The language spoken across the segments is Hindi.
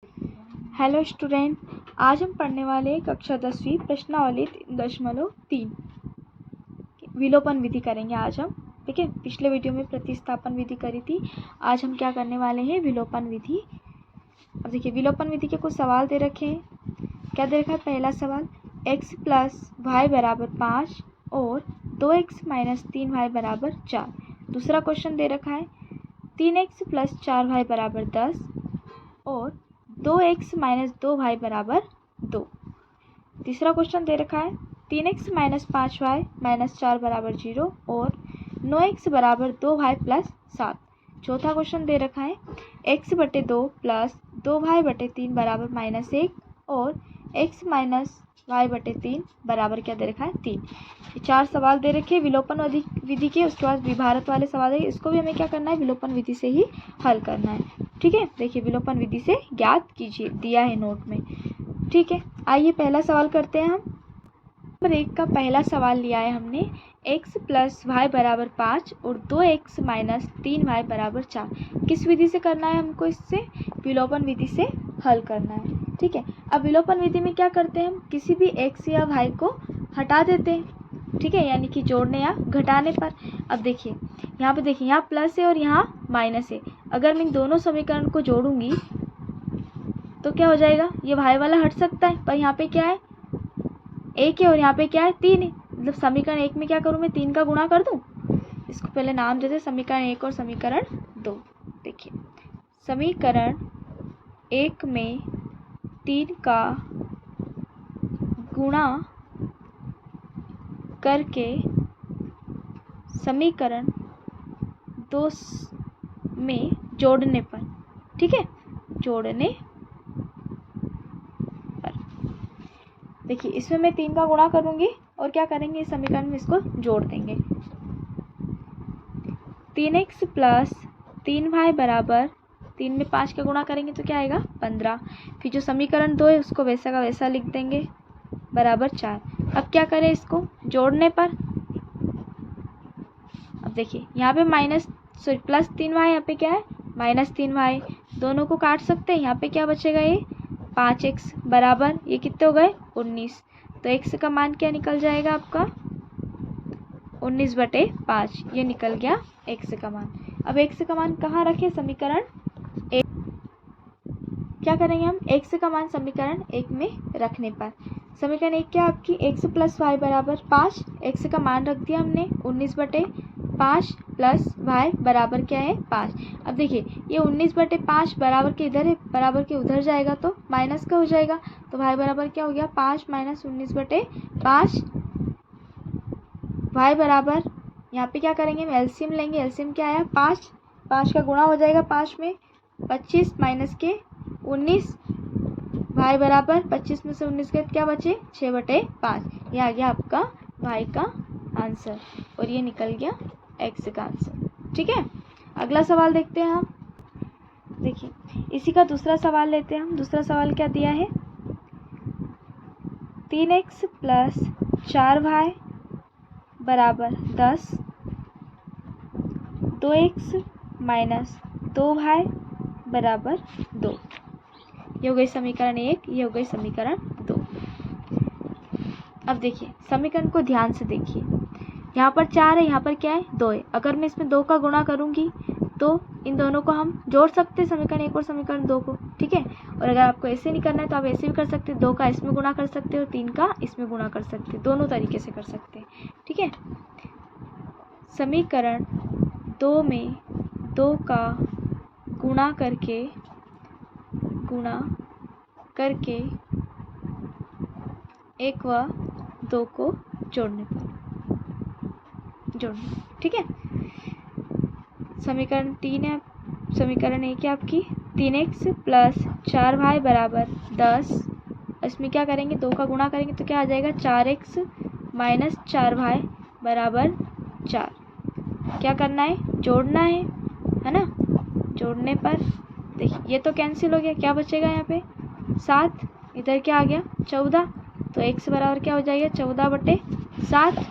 हेलो स्टूडेंट, आज हम पढ़ने वाले कक्षा 10वीं प्रश्नावली 3.3 विलोपन विधि करेंगे आज हम। ठीक है, पिछले वीडियो में प्रतिस्थापन विधि करी थी, आज हम क्या करने वाले हैं, विलोपन विधि। अब देखिए, विलोपन विधि के कुछ सवाल दे रखे हैं। क्या दे रखा है? पहला सवाल x प्लस वाई बराबर 5 और 2x माइनस 3y बराबर 4। दूसरा क्वेश्चन दे रखा है 3x प्लस 4y बराबर 10 और 2x माइनस 2y बराबर 2। तीसरा क्वेश्चन दे रखा है 3x माइनस 5y माइनस 4 बराबर 0 और 9x बराबर 2y प्लस 7। चौथा क्वेश्चन दे रखा है x बटे 2 प्लस 2y बटे 3 बराबर -1 और x माइनस y बटे 3 बराबर क्या दे रखा है? 3। ये 4 सवाल दे रखे हैं विलोपन विधि के। उसके बाद विभारत वाले सवाल है, इसको भी हमें क्या करना है, विलोपन विधि से ही हल करना है। ठीक है, देखिए विलोपन विधि से ज्ञात कीजिए, दिया है नोट में। ठीक है, आइए पहला सवाल करते हैं हम। नंबर 1 का पहला सवाल लिया है हमने, x प्लस वाई बराबर 5 और 2x माइनस 3y बराबर 4। किस विधि से करना है हमको? इससे विलोपन विधि से हल करना है। ठीक है, अब विलोपन विधि में क्या करते हैं हम, किसी भी x या y को हटा देते हैं। ठीक है, यानी कि जोड़ने या घटाने पर। अब देखिए यहाँ पे, देखिए यहाँ प्लस है और यहाँ माइनस है। अगर मैं इन दोनों समीकरण को जोड़ूंगी तो क्या हो जाएगा, ये y वाला हट सकता है, पर यहाँ पे क्या है, 1 है और यहाँ पे क्या है, 3 है। मतलब समीकरण 1 में क्या करूँ मैं, 3 का गुणा कर दूँ। इसको पहले नाम देते समीकरण 1 और समीकरण 2। देखिए समीकरण 1 में 3 का गुणा करके समीकरण 2 में जोड़ने पर, ठीक है, जोड़ने पर। देखिए इसमें मैं 3 का गुणा करूंगी और क्या करेंगे, इस समीकरण में इसको जोड़ देंगे। 3x प्लस 3y बराबर 3 में 5 का गुणा करेंगे तो क्या आएगा, 15। फिर जो समीकरण 2 है उसको वैसा का वैसा लिख देंगे, बराबर 4। अब क्या करें, इसको जोड़ने पर। अब देखिए यहाँ पे प्लस 3y, यहाँ पे क्या है, -3y। दोनों को काट सकते हैं, यहाँ पे क्या बचेगा, ये 5x बराबर, ये कितने हो गए, 19। तो x का मान क्या निकल जाएगा आपका, 19/5। ये निकल गया x का मान। अब x का मान कहाँ रखें, समीकरण 1। क्या करेंगे हम, x का मान समीकरण 1 में रखने पर। समीकरण 1 क्या आपकी, x प्लस वाई बराबर 5। x का मान रख दिया हमने 19/5 प्लस y बराबर क्या है, 5। अब देखिए ये 19/5 बराबर के इधर है, बराबर के उधर जाएगा तो माइनस का हो जाएगा। तो y बराबर क्या हो गया, 5 माइनस 19/5। y बराबर, यहाँ पे क्या करेंगे, हम एलसीएम लेंगे। एलसीएम क्या आया, 5। 5 का गुणा हो जाएगा 5 में, 25 माइनस के 19। y बराबर 25 में से 19 के क्या बचे, 6/5। ये आ गया आपका y का आंसर और ये निकल गया x का आंसर। ठीक है, अगला सवाल देखते हैं हम। देखिए इसी का दूसरा सवाल लेते हैं हम। दूसरा सवाल क्या दिया है, 3x प्लस 4y बराबर 10, 2x माइनस 2y बराबर 2। ये हो गई समीकरण 1, ये हो गई समीकरण 2। अब देखिए समीकरण को ध्यान से देखिए, यहाँ पर 4 है, यहाँ पर क्या है, 2 है। अगर मैं इसमें 2 का गुणा करूँगी तो इन दोनों को हम जोड़ सकते हैं, समीकरण 1 और समीकरण 2 को। ठीक है, और अगर आपको ऐसे नहीं करना है तो आप ऐसे भी कर सकते हैं, 2 का इसमें गुणा कर सकते हैं और 3 का इसमें गुणा कर सकते हैं, दोनों तरीके से कर सकते हैं। ठीक है, समीकरण 2 में 2 का गुणा करके 1 व 2 को जोड़ने पर, ठीक है। समीकरण 3 है, समीकरण 1 है आपकी 3x प्लस 4y बराबर 10। इसमें क्या करेंगे, 2 का गुणा करेंगे तो क्या आ जाएगा, 4x माइनस 4y बराबर 4। क्या करना है, जोड़ना है ना। जोड़ने पर देखिए ये तो कैंसिल हो गया, क्या बचेगा यहाँ पे, 7। इधर क्या आ गया, 14। तो x बराबर क्या हो जाएगा, 14/7।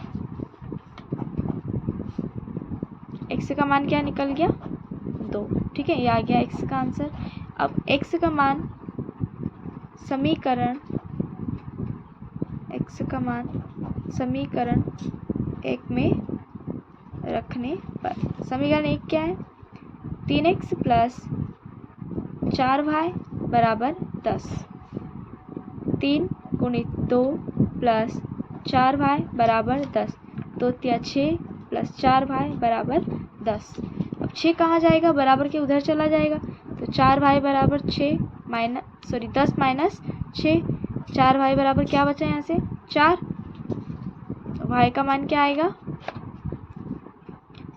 x का मान क्या निकल गया, 2। ठीक है, ये आ गया x का आंसर। अब x का मान समीकरण x का मान समीकरण 1 में रखने पर। समीकरण 1 क्या है? 3x प्लस 4y बराबर 10। 3 गुणित 2 प्लस 4y बराबर 10। 2 तिया 6 प्लस 4y बराबर 10। अब 6 कहाँ जाएगा? बराबर के उधर चला जाएगा, तो 4y बराबर 10 माइनस 6। 4y बराबर क्या बचा यहाँ से? 4। तो y का मान क्या आएगा?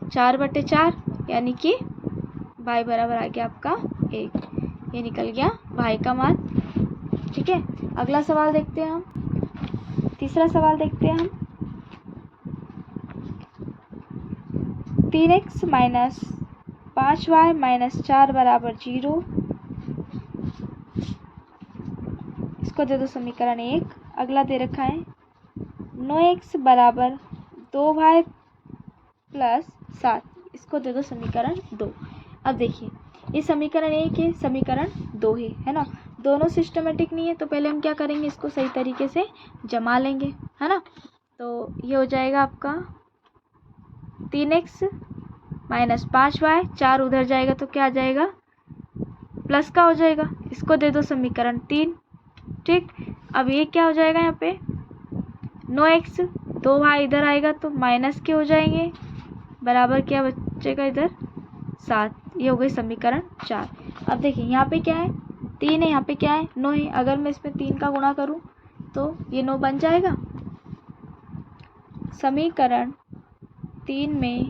4/4, यानी कि y बराबर आ गया आपका 1। ये निकल गया y का मान। ठीक है, अगला सवाल देखते हैं हम। तीसरा सवाल देखते हैं हम। 3x माइनस 5y माइनस 4 बराबर 0। इसको दे दो समीकरण 1। अगला दे रखा है 9x बराबर 2y प्लस 7। इसको दे दो समीकरण 2। अब देखिए, ये समीकरण 1 है, समीकरण 2 है ना। दोनों सिस्टमेटिक नहीं है, तो पहले हम क्या करेंगे, इसको सही तरीके से जमा लेंगे, है ना। तो ये हो जाएगा आपका 3x माइनस 5y, 4 उधर जाएगा तो क्या आ जाएगा? प्लस का हो जाएगा। इसको दे दो समीकरण 3। ठीक, अब ये क्या हो जाएगा? यहाँ पे 9x, 2y इधर आएगा तो माइनस के हो जाएंगे, बराबर क्या बचेगा इधर? 7। ये हो गई समीकरण 4। अब देखिए, यहाँ पे क्या है? 3 है, यहाँ पे क्या है? 9 है। अगर मैं इसमें 3 का गुणा करूँ तो ये 9 बन जाएगा। समीकरण 3 में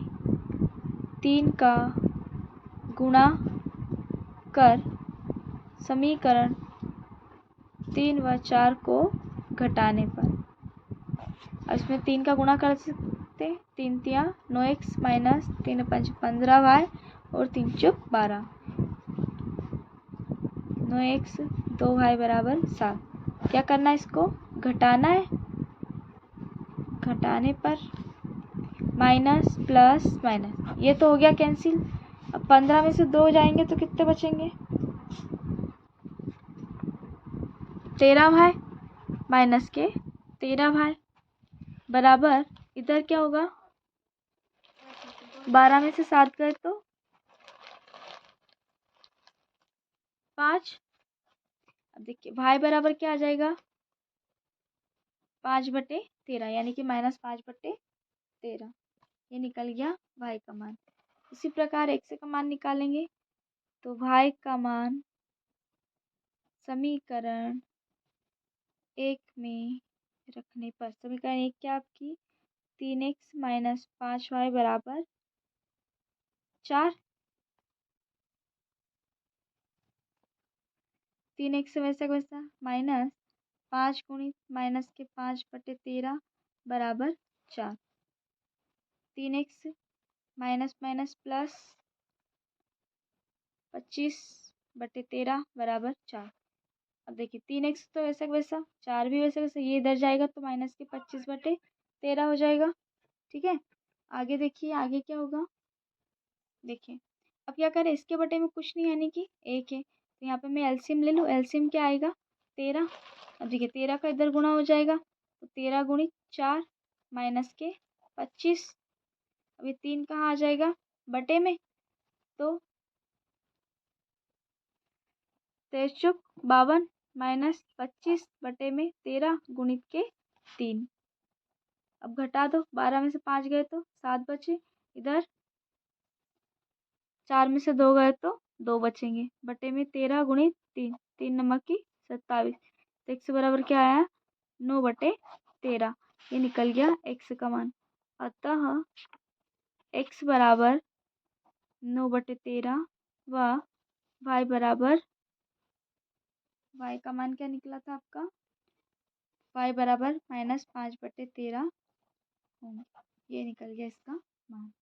3 का गुणा कर समीकरण 3 व 4 को घटाने पर। अब इसमें 3 का गुणा कर सकते, 3 तिया 9x माइनस 3 5 15y और 3 चौक 12। 9x 2y बराबर 7। क्या करना है? इसको घटाना है। घटाने पर माइनस प्लस माइनस, ये तो हो गया कैंसिल। अब 15 में से 2 जाएंगे तो कितने बचेंगे? 13y माइनस के 13y बराबर, इधर क्या होगा? 12 में से 7 गए तो 5। अब देखिए y बराबर क्या आ जाएगा? 5/13, यानी कि माइनस 5/13। ये निकल गया y का मान। इसी प्रकार x का मान निकालेंगे तो y का मान समीकरण 1 में रखने पर। समीकरण 1 क्या आपकी? 3x माइनस 5y बराबर 4। 3x वैसा वैसा माइनस 5 गुणित माइनस के 5/13 बराबर 4। 3x माइनस माइनस प्लस 25/13 बराबर 4। अब देखिए 3x तो वैसा वैसा, 4 भी वैसा वैसा, ये इधर जाएगा तो माइनस के 25/13 हो जाएगा। ठीक है, आगे देखिए, आगे क्या होगा? देखिए, अब क्या करें? इसके बटे में कुछ नहीं, यानी कि 1 है, तो यहाँ पे मैं एलसीएम ले लूँ। एलसीएम क्या आएगा? 13। अब देखिए 13 का इधर गुणा हो जाएगा, तो 13 गुणित 4 माइनस के 25। अब ये 3 कहाँ आ जाएगा? बटे में, तो 23 चौक 52 माइनस 25 बटे में 13 गुणित के 3। अब घटा दो, 12 में से 5 गए तो 7 बचे, इधर 4 में से 2 गए तो 2 बचेंगे, बटे में 13 गुणित 3, 3 नमक की 27। तो x बराबर क्या आया? 9/13। ये निकल गया x का मान। अतः x बराबर 9/13 व y बराबर, y का मान क्या निकला था आपका? y बराबर माइनस 5/13 ये निकल गया इसका मान।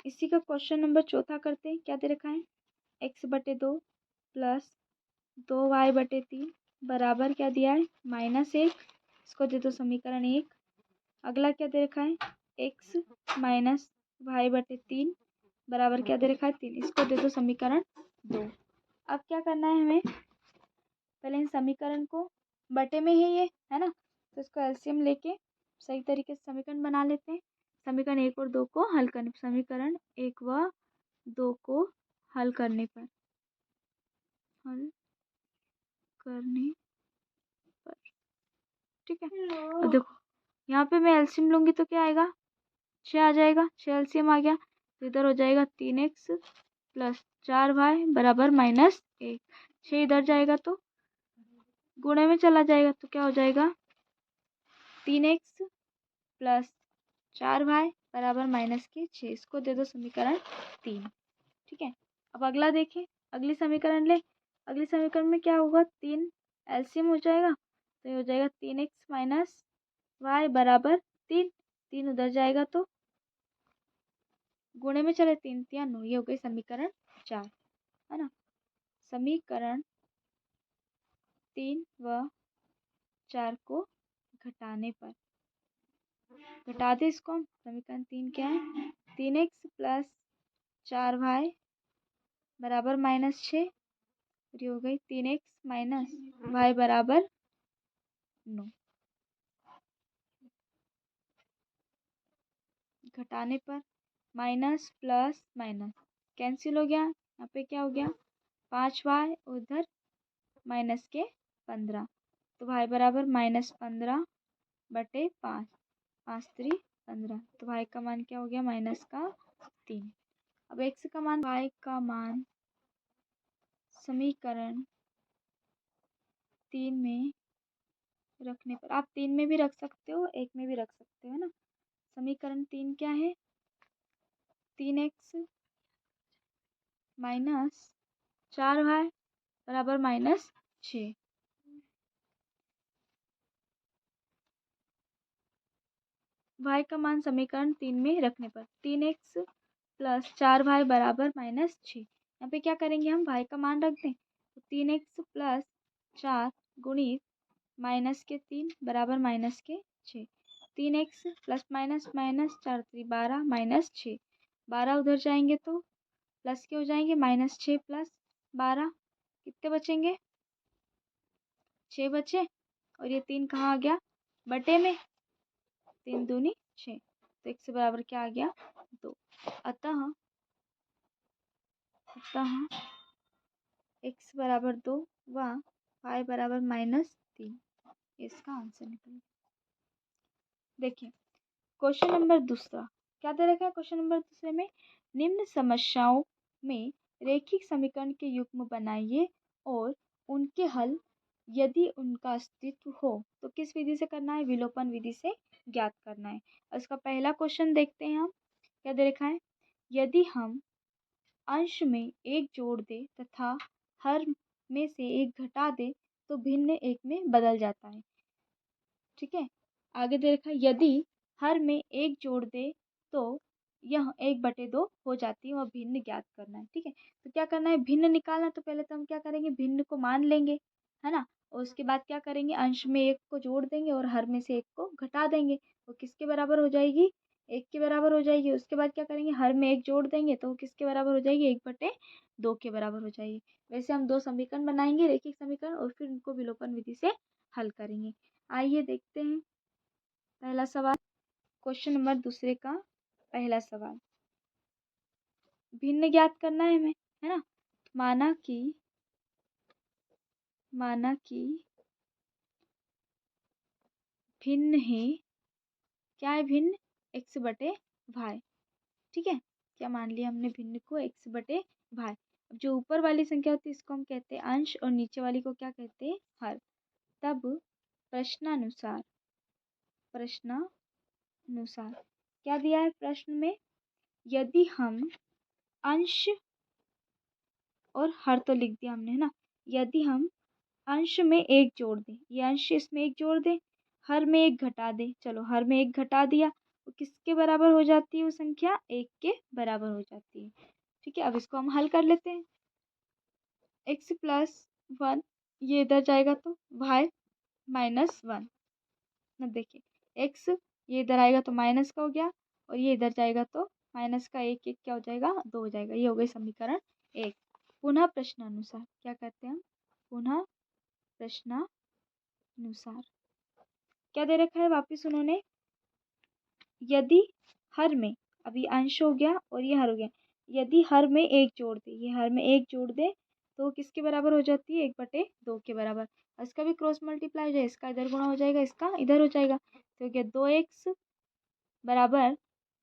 इसी का क्वेश्चन नंबर 4 करते हैं। क्या दे रखा है? x/2 प्लस 2y/3 बराबर क्या दिया है? -1। इसको दे दो समीकरण 1। अगला क्या दे रखा है? x माइनस y/3 बराबर क्या दे रखा है? 3। इसको दे दो समीकरण 2। अब क्या करना है हमें? पहले इन समीकरण को बटे में है ये, है ना, तो इसको एलसीएम लेके सही तरीके से समीकरण बना लेते हैं। समीकरण 1 और 2 को हल करने, समीकरण 1 व 2 को हल करने पर ठीक है। और देखो यहाँ पे मैं एलसीएम लूंगी तो क्या आएगा, 6 आ जाएगा, 6 एलसीएम आ गया तो इधर हो जाएगा 3x प्लस 4y बराबर -1। 6 इधर जाएगा तो गुणे में चला जाएगा तो क्या हो जाएगा, 3x प्लस 4y बराबर -6। इसको दे दो समीकरण 3। ठीक है। अब अगला देखें, अगली समीकरण ले। अगली समीकरण में क्या होगा, 3 एलसीएम हो जाएगा तो ये हो जाएगा 3x माइनस वाई बराबर 3। 3 उधर जाएगा तो गुणे में चले, 3 3 9, ये हो गई समीकरण 4, है ना। समीकरण 3 व 4 को घटाने पर, घटा दे इसको हम। समीकरण 3 क्या है, 3x प्लस 4y बराबर -6। ये हो गई 3x माइनस वाई बराबर 9। घटाने पर माइनस प्लस माइनस कैंसिल हो गया, यहाँ पे क्या हो गया 5y, उधर माइनस के 15, तो y बराबर -15 बटे 5, 5 3 15, तो y का मान क्या हो गया -3। अब x का मान, y का मान समीकरण 3 में रखने पर, आप 3 में भी रख सकते हो, 1 में भी रख सकते हो, है ना। समीकरण 3 क्या है, 3x माइनस 4y बराबर -6। y का मान समीकरण 3 में रखने पर 3x प्लस 4y बराबर -6। यहाँ पे क्या करेंगे हम, y का मान रख दें तो 3x प्लस 4 गुणित -3 बराबर -6। 3x प्लस माइनस माइनस 4 3 12 -6, 12 उधर जाएंगे तो प्लस के हो जाएंगे, -6 प्लस 12 कितने बचेंगे, 6 बचे। और ये 3 कहाँ आ गया, बटे में, 3 दूनी 6, तो x बराबर क्या आ गया 2। अतः x बराबर 2 व y बराबर -3, इसका आंसर निकल। देखिए क्वेश्चन नंबर दूसरा क्या दे रखा है, क्वेश्चन नंबर दूसरे में निम्न समस्याओं में रेखिक समीकरण के युग्म बनाइए और उनके हल यदि उनका अस्तित्व हो तो किस विधि से करना है, विलोपन विधि से ज्ञात करना है। और इसका पहला क्वेश्चन देखते हैं हम, क्या दे रखा है, यदि हम अंश में एक जोड़ दे तथा हर में से एक घटा दे तो भिन्न एक में बदल जाता है। ठीक है। आगे दे रखा है, यदि हर में एक जोड़ दे तो यह 1/2 हो जाती है, वह भिन्न ज्ञात करना है। ठीक है, तो क्या करना है, भिन्न निकालना। तो पहले तो हम क्या करेंगे, भिन्न को मान लेंगे, है ना। और उसके बाद क्या करेंगे, अंश में एक को जोड़ देंगे और हर में से एक को घटा देंगे, वो किसके बराबर हो जाएगी, 1 के बराबर हो जाएगी। उसके बाद क्या करेंगे, हर में एक जोड़ देंगे तो वो किसके बराबर हो जाएगी, 1/2 के बराबर हो जाएगी। वैसे हम 2 समीकरण बनाएंगे, रेखिक समीकरण, और फिर उनको विलोपन विधि से हल करेंगे। आइए देखते हैं पहला सवाल, क्वेश्चन नंबर दूसरे का पहला सवाल। भिन्न ज्ञात करना है हमें, है ना। माना कि भिन्न है, क्या है भिन्न, x/y। ठीक है, क्या मान लिया हमने, भिन्न को x/y। अब जो ऊपर वाली संख्या होती है इसको हम कहते हैं अंश और नीचे वाली को क्या कहते हैं, हर। तब प्रश्नानुसार क्या दिया है प्रश्न में, यदि हम अंश और हर तो लिख दिया हमने, है ना। यदि हम अंश में एक जोड़ दें, ये अंश इसमें एक जोड़ दें, हर में एक घटा दें, चलो हर में एक घटा दिया, तो किसके बराबर हो जाती है वो संख्या, 1 के बराबर हो जाती है। ठीक है, अब इसको हम हल कर लेते हैं। x प्लस 1 ये इधर जाएगा तो y -1 ना, देखिए x ये इधर आएगा तो माइनस का हो गया, और ये इधर जाएगा तो माइनस का 1 1 क्या हो जाएगा, 2 हो जाएगा। ये हो गई समीकरण 1। पुनः प्रश्नानुसार क्या करते हैं हम, पुनः प्रश्नानुसार क्या दे रखा है वापिस उन्होंने, यदि हर में, अभी अंश हो गया और ये हर हो गया, यदि हर में एक जोड़ दे, ये हर में एक जोड़ दे तो किसके बराबर हो जाती है, 1/2 के बराबर। इसका भी क्रॉस मल्टीप्लाई हो जाए, इसका इधर गुणा हो जाएगा, इसका इधर हो जाएगा, तो क्या 2x बराबर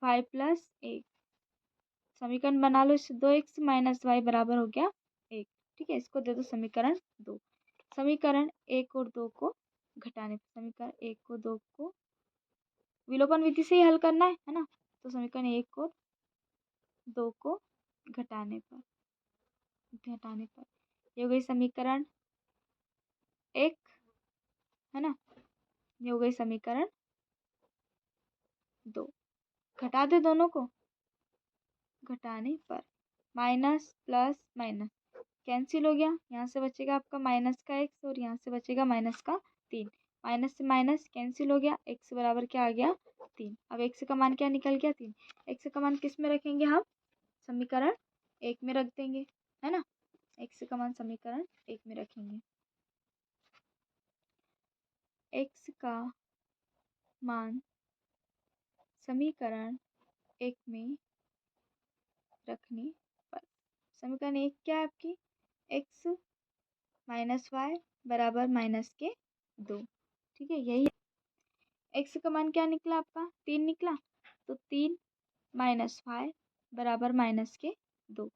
5+1। समीकरण बना लो, इससे 2x - y बराबर हो गया 1। ठीक है, इसको दे दो समीकरण 2। समीकरण 1 और 2 को घटाने पर, समीकरण 1 और 2 को विलोपन विधि से ही हल करना है ना। तो समीकरण 1 और 2 को घटाने पर ये हो गई समीकरण 1, है ना, ये हो गई समीकरण 2। घटा दे दोनों को, घटाने पर माइनस प्लस माइनस कैंसिल हो गया, यहाँ से बचेगा आपका माइनस का x और यहाँ से बचेगा माइनस का 3। माइनस से माइनस कैंसिल हो गया, x बराबर क्या आ गया 3। अब x का मान क्या निकल गया 3। x का मान किस में रखेंगे हम, समीकरण 1 में रख देंगे, है ना। x का मान समीकरण 1 में रखेंगे, x का मान समीकरण 1 में रखने पर समीकरण 1 क्या है आपकी, x - y बराबर -2। ठीक है, यही x का मान क्या निकला आपका 3 निकला, तो 3 - y बराबर -2।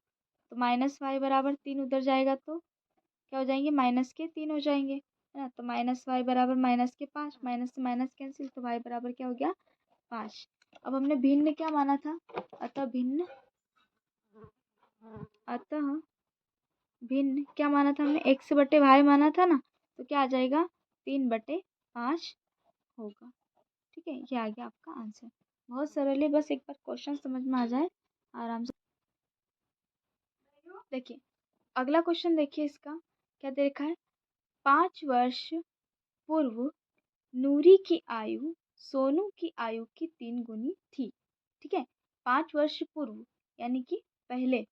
तो -y बराबर 3 उधर जाएगा तो क्या हो जाएंगे, -3 हो जाएंगे, है ना। तो -y बराबर -5, माइनस से माइनस कैंसिल, तो y बराबर क्या हो गया 5। अब हमने भिन्न क्या माना था, अतः भिन्न क्या माना था हमने, x/y माना था ना, तो क्या आ जाएगा 3/5 होगा। ठीक है, ये आ गया आपका आंसर। बहुत सरल है, बस एक बार क्वेश्चन समझ में आ जाए आराम से। देखिए अगला क्वेश्चन, देखिए इसका क्या देखा है, 5 वर्ष पूर्व नूरी की आयु सोनू की आयु की 3 गुनी थी। ठीक है, 5 वर्ष पूर्व यानी कि पहले,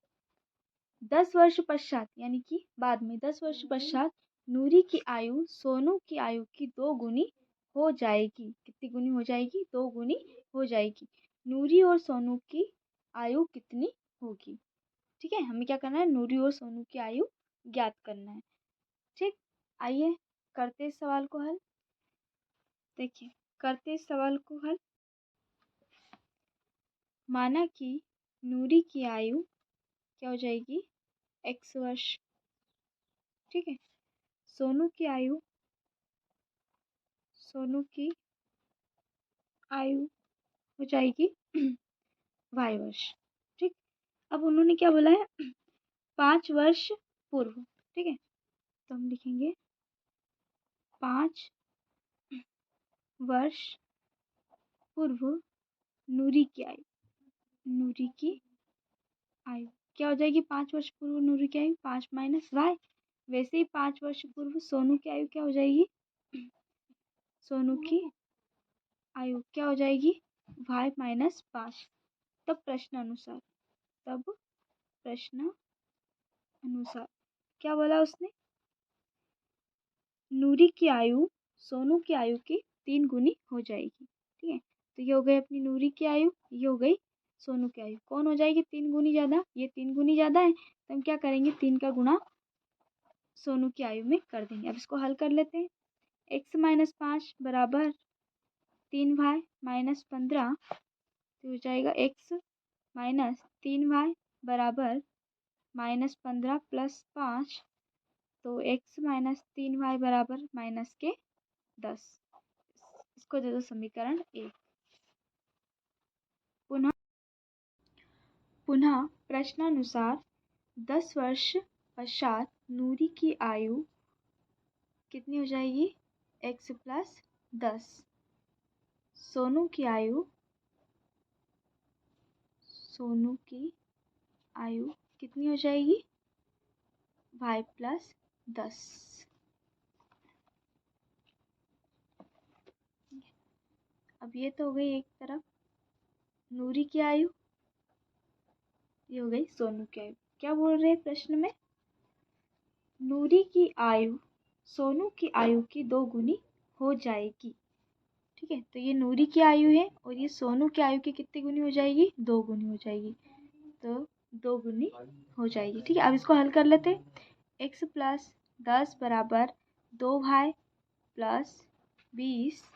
10 वर्ष पश्चात यानी कि बाद में, 10 वर्ष पश्चात नूरी की आयु सोनू की आयु की 2 गुनी हो जाएगी। कितनी गुनी हो जाएगी, 2 गुनी हो जाएगी। नूरी और सोनू की आयु कितनी होगी। ठीक है, हमें क्या करना है, नूरी और सोनू की आयु ज्ञात करना है। ठीक, आइए करते इस सवाल को हल। देखिए करते इस सवाल को हल। माना कि नूरी की आयु क्या हो जाएगी, x वर्ष। ठीक है, सोनू की आयु हो जाएगी y वर्ष। ठीक, अब उन्होंने क्या बोला है 5 वर्ष पूर्व। ठीक है, तो हम लिखेंगे 5 वर्ष पूर्व नूरी की आयु क्या हो जाएगी, 5 वर्ष पूर्व नूरी की आयु 5 - y। वैसे ही 5 वर्ष पूर्व सोनू की आयु क्या हो जाएगी, सोनू की आयु क्या हो जाएगी y - 5। तब प्रश्न अनुसार क्या बोला उसने, नूरी की आयु सोनू की आयु की 3 गुनी हो जाएगी। ठीक है, तो ये हो गई अपनी नूरी की आयु, ये हो गई सोनू की आयु। कौन हो जाएगी 3 गुनी ज़्यादा, ये 3 गुनी ज़्यादा है, तो हम क्या करेंगे 3 का गुणा सोनू की आयु में कर देंगे। अब इसको हल कर लेते हैं। x - 5 बराबर 3y - 15, तो हो जाएगा x - 3y बराबर -15 + 5, तो x - 3y बराबर -10। इसको दे दो समीकरण 1। पुनः प्रश्नानुसार 10 वर्ष पश्चात नूरी की आयु कितनी हो जाएगी, x + 10। सोनू की आयु कितनी हो जाएगी, y + 10। अब ये तो हो गई एक तरफ नूरी की आयु, ये हो गई सोनू की आयु। क्या बोल रहे हैं प्रश्न में, नूरी की आयु सोनू की आयु की 2 गुनी हो जाएगी। ठीक है, तो ये नूरी की आयु है और ये सोनू की आयु की कितनी गुनी हो जाएगी? 2 गुनी हो जाएगी। तो 2 गुनी हो जाएगी। ठीक है, अब इसको हल कर लेते। x प्लस 10 बराबर 2 भाई प्लस 20।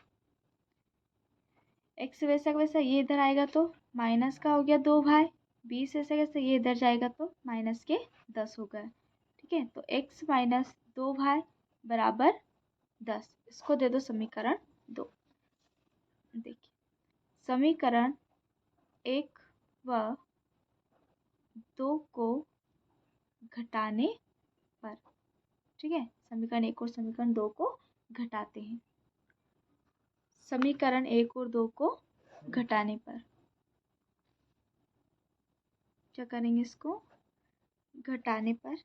x वैसा का वैसा ये इधर आएगा तो माइनस का हो गया 2 भाई। 20 ऐसा कैसे ये इधर जाएगा तो माइनस के 10 हो गया। ठीक है, तो x माइनस 2 भाई बराबर 10। इसको दे दो समीकरण 2। देखिए, समीकरण 1 व 2 को घटाने पर, ठीक है, समीकरण 1 और समीकरण 2 को घटाते हैं। समीकरण 1 और 2 को घटाने पर क्या करेंगे? इसको घटाने पर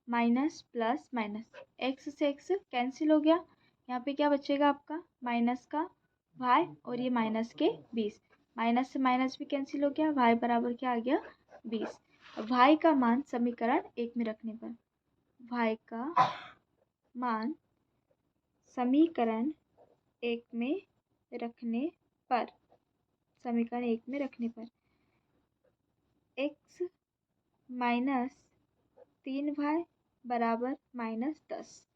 माइनस प्लस माइनस, एक्स से एक्स कैंसिल हो गया। यहाँ पे क्या बचेगा आपका? माइनस का वाई और ये माइनस के 20। माइनस से माइनस भी कैंसिल हो गया। वाई बराबर क्या आ गया? 20। वाई का मान समीकरण 1 में रखने पर, वाई का मान समीकरण 1 में रखने पर, समीकरण 1 में रखने पर x माइनस 3 वाई बराबर माइनस 10।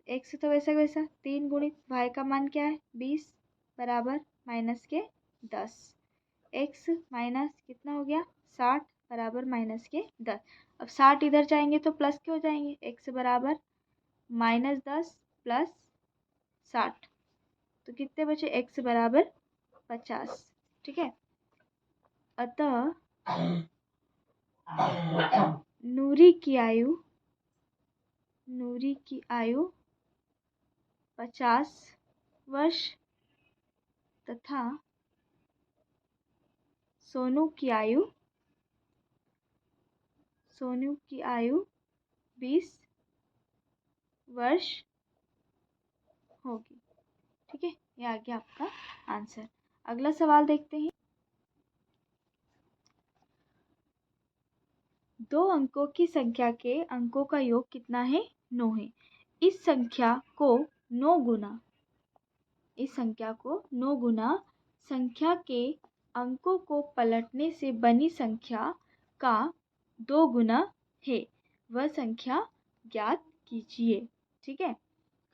x तो वैसा वैसा 3 गुणित वाई का मान क्या है? 20 बराबर माइनस के 10। x माइनस कितना हो गया? 60 बराबर माइनस के 10। अब 60 इधर जाएंगे तो प्लस के हो जाएंगे। x बराबर माइनस 10 प्लस 60, तो कितने बचे? x बराबर 50। ठीक है, अतः नूरी की आयु 50 वर्ष तथा सोनू की आयु 20 वर्ष होगी। ठीक है, ये आ गया आपका आंसर। अगला सवाल देखते हैं। 2 अंकों की संख्या के अंकों का योग कितना है? 9 है। इस संख्या को 9 गुना संख्या के अंकों को पलटने से बनी संख्या का 2 गुना है, वह संख्या ज्ञात कीजिए। ठीक है,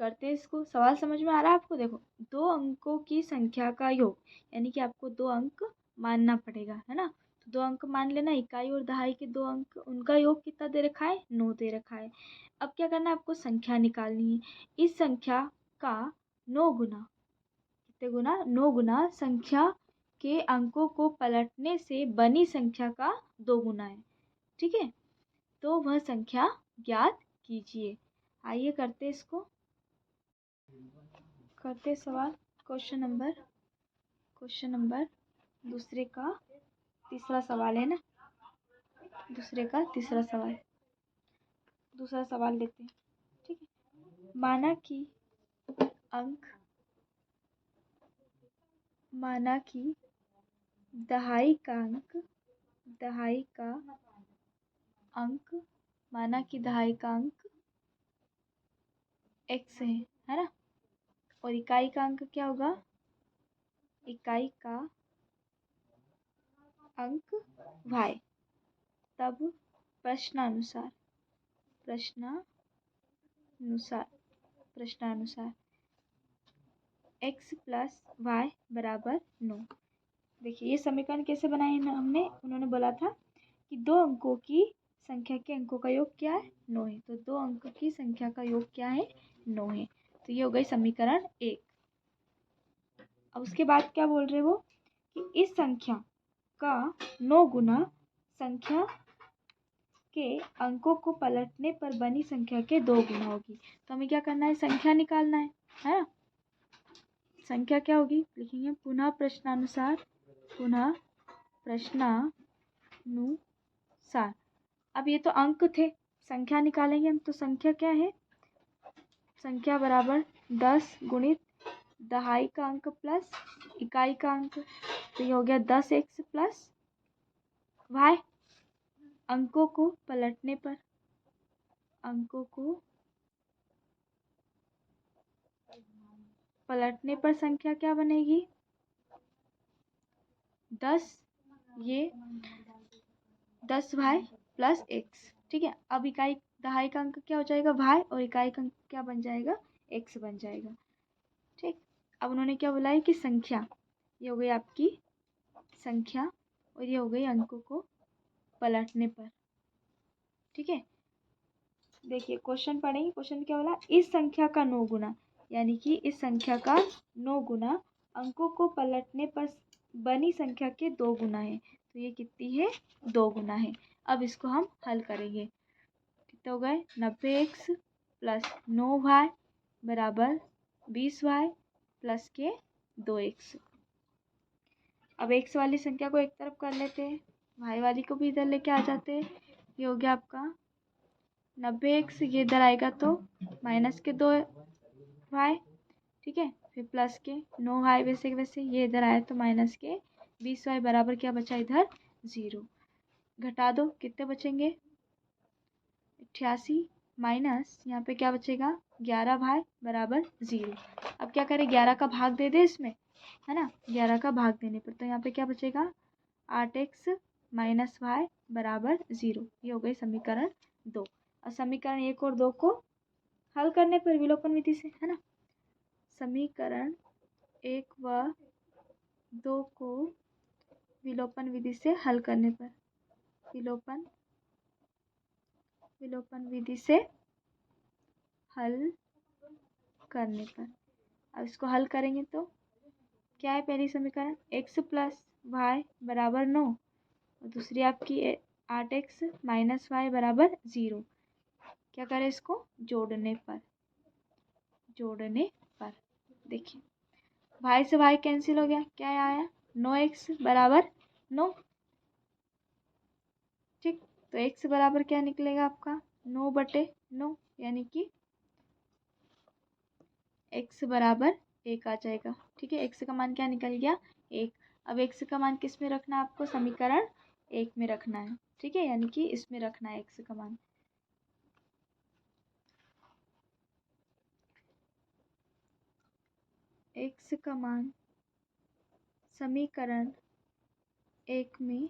करते हैं इसको। सवाल समझ में आ रहा है आपको? देखो, 2 अंकों की संख्या का योग, यानी कि आपको 2 अंक मानना पड़ेगा, है ना। तो 2 अंक मान लेना, इकाई और दहाई के 2 अंक, उनका योग कितना दे रखा है? 9 दे रखा है। अब क्या करना है? आपको संख्या निकालनी है। इस संख्या का 9 गुना, कितने गुना? 9 गुना संख्या के अंकों को पलटने से बनी संख्या का 2 गुना है। ठीक है, तो वह संख्या ज्ञात कीजिए। आइए करते इसको, करते सवाल। क्वेश्चन नंबर दूसरे का तीसरा सवाल है ना, दूसरे का तीसरा सवाल, दूसरा सवाल लेते हैं। ठीक है, माना कि दहाई का अंक माना कि दहाई का अंक x है ना, और इकाई का अंक क्या होगा? इकाई का अंक y। तब प्रश्नानुसार x प्लस y बराबर 9। देखिए, ये समीकरण कैसे बनाए ना हमने? उन्होंने बोला था कि 2 अंकों की संख्या के अंकों का योग क्या है? 9 है। तो 2 अंक की संख्या का योग क्या है? 9 है। तो ये हो गई समीकरण 1। अब उसके बाद क्या बोल रहे वो? कि इस संख्या का 9 गुना संख्या के अंकों को पलटने पर बनी संख्या के 2 गुना होगी। तो हमें क्या करना है? संख्या निकालना है ना। संख्या क्या होगी? लिखेंगे पुनः प्रश्नानुसार। अब ये तो अंक थे, संख्या निकालेंगे हम। तो संख्या क्या है? संख्या बराबर 10 गुणित दहाई का अंक प्लस इकाई का अंक, तो ये हो गया 10x प्लस y। अंकों को पलटने पर पलटने पर संख्या क्या बनेगी? 10, ये 10y प्लस x। ठीक है, अब इकाई दहाई का अंक क्या हो जाएगा? y, और इकाई का अंक क्या बन जाएगा? x बन जाएगा। ठीक, अब उन्होंने क्या बोला है कि संख्या, ये हो गई आपकी संख्या और ये हो गई अंकों को पलटने पर। ठीक है, देखिए क्वेश्चन पढ़ेंगे। क्वेश्चन क्या बोला? इस संख्या का 9 गुना, यानी कि इस संख्या का 9 गुना अंकों को पलटने पर बनी संख्या के 2 गुना है। तो ये कितनी है? 2 गुना है। अब इसको हम हल करेंगे। कितने हो गए? 90x प्लस 9y बराबर 20y प्लस के 2x। अब x वाली संख्या को एक तरफ कर लेते हैं, y वाली को भी इधर लेके आ जाते हैं। ये हो गया आपका 90x, ये इधर आएगा तो माइनस के 2y। ठीक है, फिर प्लस के 9y, वैसे वैसे ये इधर आया तो माइनस के 20y बराबर क्या बचा? इधर 0। घटा दो, कितने बचेंगे? 88 माइनस यहाँ पे क्या बचेगा? 11y बराबर 0। अब क्या करें? 11 का भाग दे दे इसमें, है ना? 11 का भाग देने पर तो यहाँ पे क्या बचेगा? 8x माइनस y बराबर 0। ये हो गई समीकरण 2। और समीकरण 1 और 2 को हल करने पर विलोपन विधि से, है ना, समीकरण 1 व 2 को विलोपन विधि से हल करने पर, विलोपन विधि से हल करने पर, अब इसको हल करेंगे तो क्या है? पहली समीकरण x प्लस वाई बराबर 9 और दूसरी आपकी 8x माइनस वाई बराबर 0। क्या करें? इसको जोड़ने पर, देखिए y से y कैंसिल हो गया, क्या आया? 9x बराबर 9। ठीक, तो x बराबर क्या निकलेगा आपका? 9/9, यानी कि x बराबर 1 आ जाएगा। ठीक है, x का मान क्या निकल गया? 1। अब x का मान किस में रखना है आपको? समीकरण 1 में रखना है। ठीक है, यानी कि इसमें रखना है x का मान। x का मान समीकरण 1 में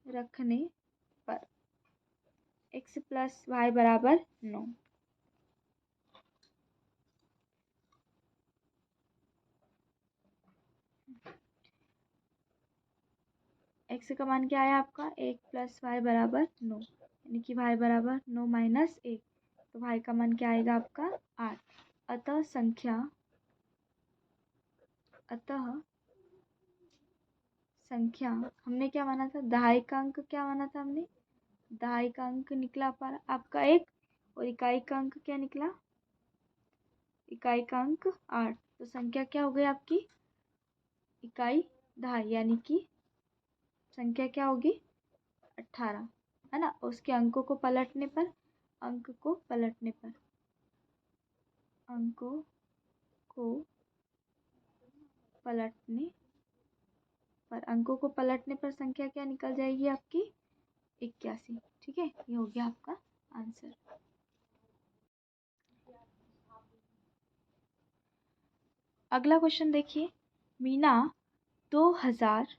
रखने पर x प्लस वाई बराबर 9। x का मान क्या आया आपका? 1 प्लस वाई बराबर 9, यानी कि y बराबर 9 माइनस 1, तो y का मान क्या आएगा आपका? 8। अतः संख्या हमने क्या माना था? दहाई का अंक क्या माना था हमने? दहाई का अंक निकला पर आपका 1 और इकाई का अंक क्या निकला? इकाई का अंक 8। तो संख्या क्या हो गई आपकी? इकाई दहाई, यानी कि संख्या क्या होगी? 18, है ना? उसके अंकों को पलटने पर, अंकों को पलटने पर संख्या क्या निकल जाएगी आपकी? 81। ठीक है, ये हो गया आपका आंसर। अगला क्वेश्चन देखिए। मीना 2000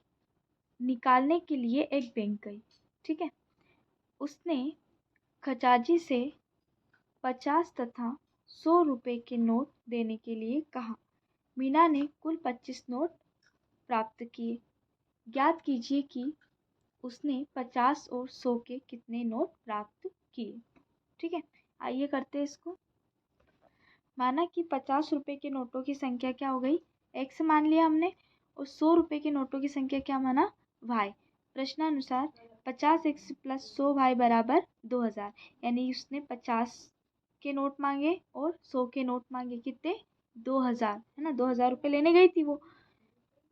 निकालने के लिए एक बैंक गई। ठीक है, उसने खजांची से 50 तथा 100 रुपए के नोट देने के लिए कहा। मीना ने कुल 25 नोट प्राप्त किए। ज्ञात कीजिए कि उसने 50 और 100 के कितने नोट प्राप्त किए। ठीक है, आइए करते हैं इसको। माना कि 50 रुपए के नोटों की संख्या क्या हो गई? x मान लिया हमने, और 100 रुपए के नोटों की संख्या क्या माना? y। प्रश्नानुसार 50x प्लस 100y बराबर 2000, यानी उसने 50 के नोट मांगे और 100 के नोट मांगे। कितने? 2000, है ना? 2000 रुपये लेने गई थी वो।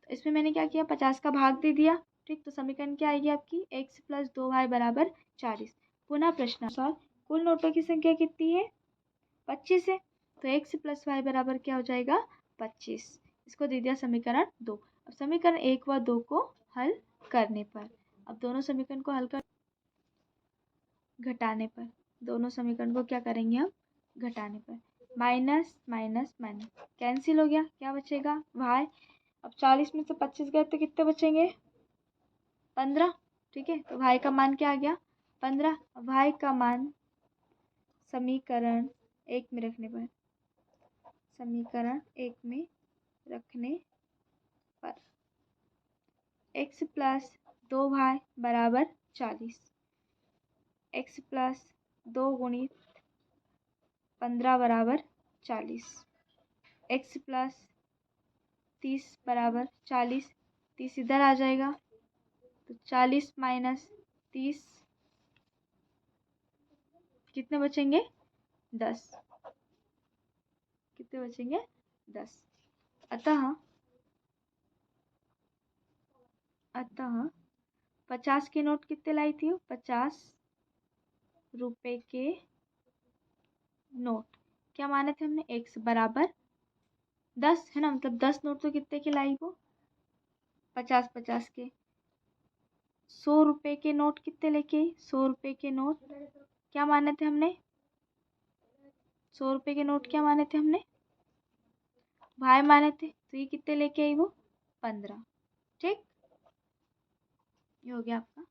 इसमें मैंने क्या किया? 50 का भाग दे दिया। ठीक, तो समीकरण क्या आएगी आपकी? x प्लस 2y बराबर 40। पुनः प्रश्नानुसार कुल नोटों की संख्या कितनी है? 25 है, तो x प्लस वाई बराबर क्या हो जाएगा? 25। इसको दे दिया समीकरण 2। अब समीकरण 1 व 2 को हल करने पर, अब दोनों समीकरण को हल कर घटाने पर, दोनों समीकरण को क्या करेंगे हम? घटाने पर। माइनस माइनस माइनस कैंसिल हो गया, क्या बचेगा वाई। अब 40 में से 25 गए तो कितने बचेंगे 15। ठीक है, तो वाई का मान क्या आ गया 15। वाई का मान समीकरण 1 में रखने पर, समीकरण 1 में रखने पर x प्लस 2y बराबर 40, x प्लस 2 गुणित 15 बराबर 40, x प्लस 30 बराबर 40, 30 इधर आ जाएगा तो 40 माइनस 30 कितने बचेंगे 10, कितने बचेंगे 10। अतः 50 के नोट कितने लाई थी, 50 रुपए के नोट क्या माने थे हमने, x बराबर 10 है ना, मतलब 10 नोट तो कितने के लाई वो 50 के। 100 रुपए के नोट कितने लेके आई, 100 रुपए के नोट क्या माने थे हमने, 100 रुपए के नोट क्या माने थे हमने भाई माने थे, तो ये कितने लेके आई वो 15। ठीक, ये हो गया आपका